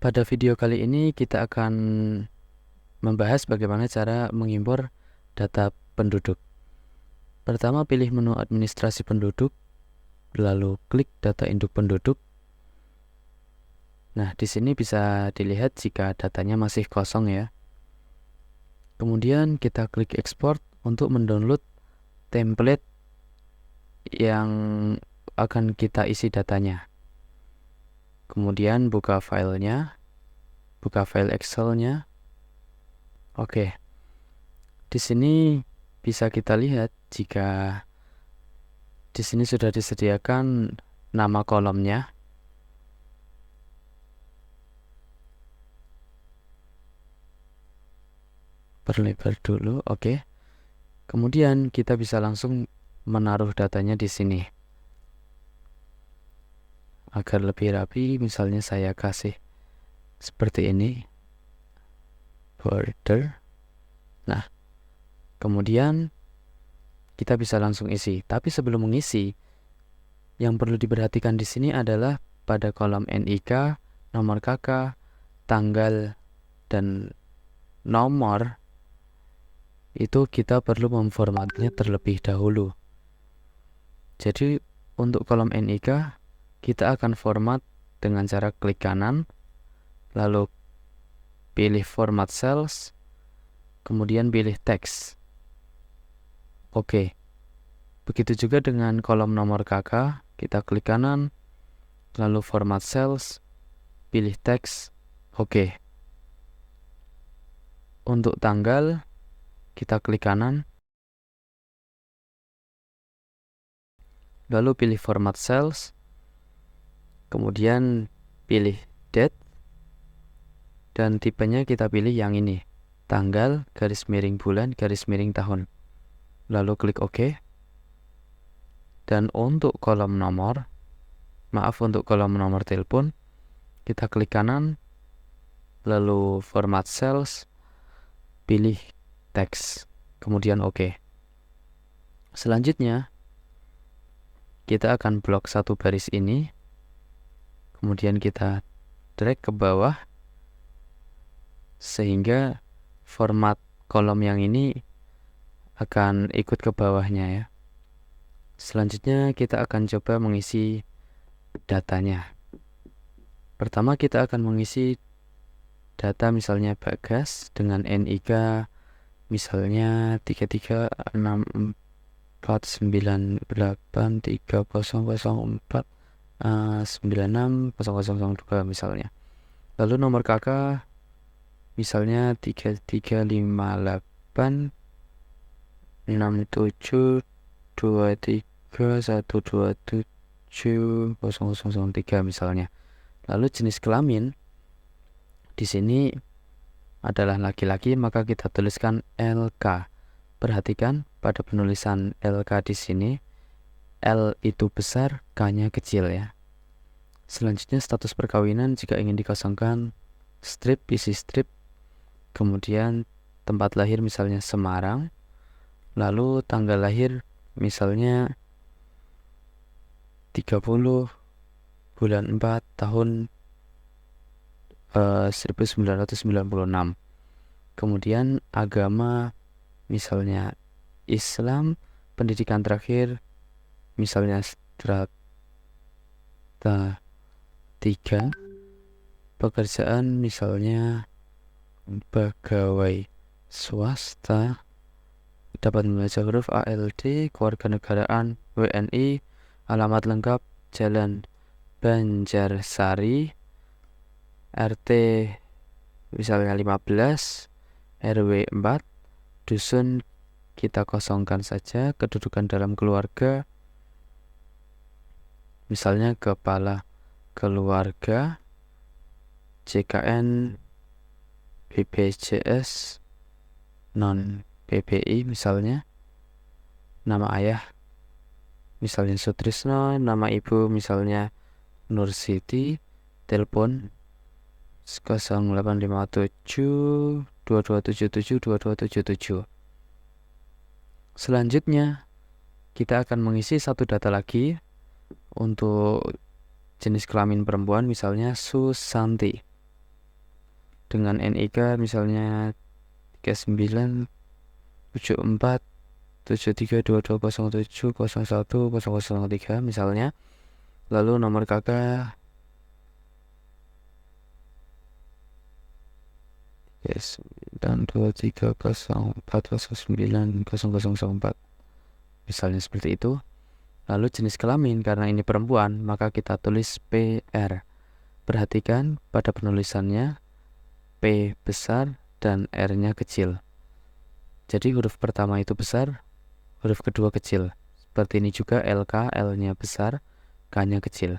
Pada video kali ini kita akan membahas bagaimana cara mengimpor data penduduk. Pertama, pilih menu administrasi penduduk, lalu klik data induk penduduk. Nah, di sini bisa dilihat jika datanya masih kosong ya. Kemudian kita klik export untuk mendownload template yang akan kita isi datanya. Kemudian buka filenya, buka file Excel-nya. Oke. Di sini bisa kita lihat jika di sini sudah disediakan nama kolomnya. Perlebar dulu, oke. Kemudian kita bisa langsung menaruh datanya di sini. Agar lebih rapi, misalnya saya kasih seperti ini. Border. Nah, kemudian kita bisa langsung isi. Tapi sebelum mengisi, yang perlu diperhatikan di sini adalah pada kolom NIK, nomor KK, tanggal, dan nomor itu kita perlu memformatnya terlebih dahulu. Jadi untuk kolom NIK kita akan format dengan cara klik kanan, lalu pilih format cells, kemudian pilih teks. Oke. Begitu juga dengan kolom nomor KK, kita klik kanan, lalu format cells, pilih teks. Oke. Untuk tanggal kita klik kanan, lalu pilih format cells, kemudian pilih date, dan tipenya kita pilih yang ini, tanggal, garis miring bulan, garis miring tahun. Lalu klik OK. Dan untuk kolom nomor, untuk kolom nomor telepon, kita klik kanan, lalu format cells, pilih teks, kemudian OK. Selanjutnya, kita akan blok satu baris ini, kemudian kita drag ke bawah, sehingga format kolom yang ini akan ikut ke bawahnya ya. Selanjutnya kita akan coba mengisi datanya. Pertama kita akan mengisi data misalnya Bagas dengan NIK misalnya 3364983004 96002 misalnya. Lalu nomor KK misalnya 33586723127003 misalnya. Lalu jenis kelamin di sini adalah laki-laki, maka kita tuliskan LK. Perhatikan pada penulisan LK di sini, L itu besar, K-nya kecil ya. Selanjutnya status perkawinan jika ingin dikosongkan, strip, isi strip. Kemudian tempat lahir misalnya Semarang. Lalu tanggal lahir misalnya 30 bulan 4 tahun 1996. Kemudian agama misalnya Islam, pendidikan terakhir misalnya strata 3, pekerjaan misalnya pegawai swasta, dapat membaca huruf ALD, kewarganegaraan WNI, alamat lengkap Jalan Banjarsari, RT misalnya 15, RW 4, dusun kita kosongkan saja, kedudukan dalam keluarga misalnya kepala keluarga, JKN, BPJS, non PPI misalnya, nama ayah misalnya Sutrisno, nama ibu misalnya Nur Siti, telepon 085722772277. Selanjutnya kita akan mengisi satu data lagi untuk jenis kelamin perempuan misalnya Susanti. dengan NIK misalnya 3974732207010003 misalnya. Lalu nomor kakak yes 92304090004 misalnya seperti itu. Lalu jenis kelamin, karena ini perempuan maka kita tulis PR. Perhatikan pada penulisannya P besar dan R-nya kecil. Jadi huruf pertama itu besar, huruf kedua kecil. Seperti ini juga LK, L-nya besar, K-nya kecil.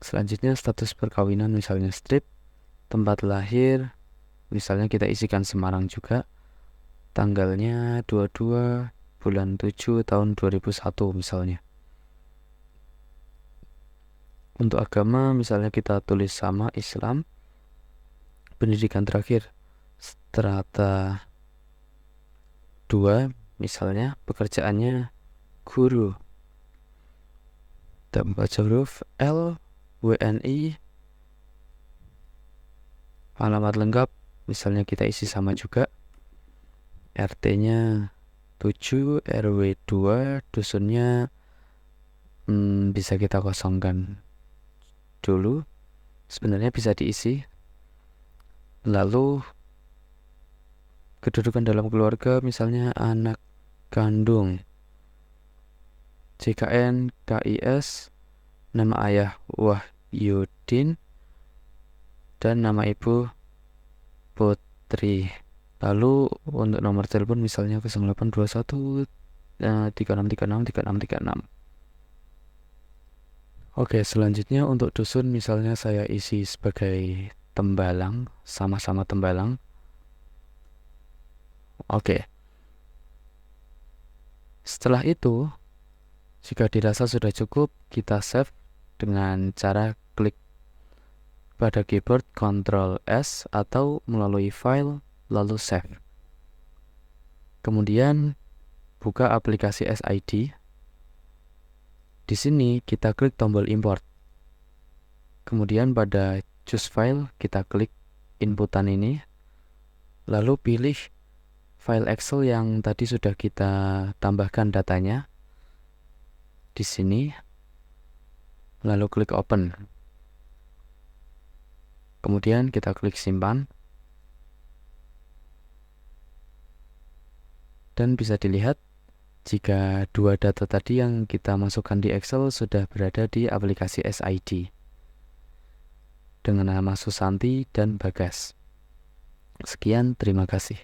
Selanjutnya status perkawinan misalnya strip. Tempat lahir misalnya kita isikan Semarang juga. Tanggalnya 22 bulan 7 tahun 2001 misalnya. Untuk agama misalnya kita tulis sama Islam. Pendidikan terakhir strata 2 misalnya, pekerjaannya guru. Dan baca huruf L, WNI. Alamat lengkap misalnya kita isi sama juga. RT-nya 7, RW 2, dusunnya bisa kita kosongkan dulu, sebenarnya bisa diisi. Lalu kedudukan dalam keluarga misalnya anak kandung, JKN, KIS, nama ayah Wahyudin, dan nama ibu Putri. Lalu untuk nomor telepon misalnya 0821 3636 3636. Oke, selanjutnya untuk dusun misalnya saya isi sebagai Tembalang, sama-sama Tembalang. Oke. Setelah itu, jika dirasa sudah cukup, kita save dengan cara klik pada keyboard Ctrl S atau melalui file lalu save. Kemudian buka aplikasi SID. Di sini kita klik tombol import. Kemudian pada choose file kita klik inputan ini. Lalu pilih file Excel yang tadi sudah kita tambahkan datanya di sini. Lalu klik open. Kemudian kita klik simpan. Dan bisa dilihat jika dua data tadi yang kita masukkan di Excel sudah berada di aplikasi SID dengan nama Susanti dan Bagas. Sekian, terima kasih.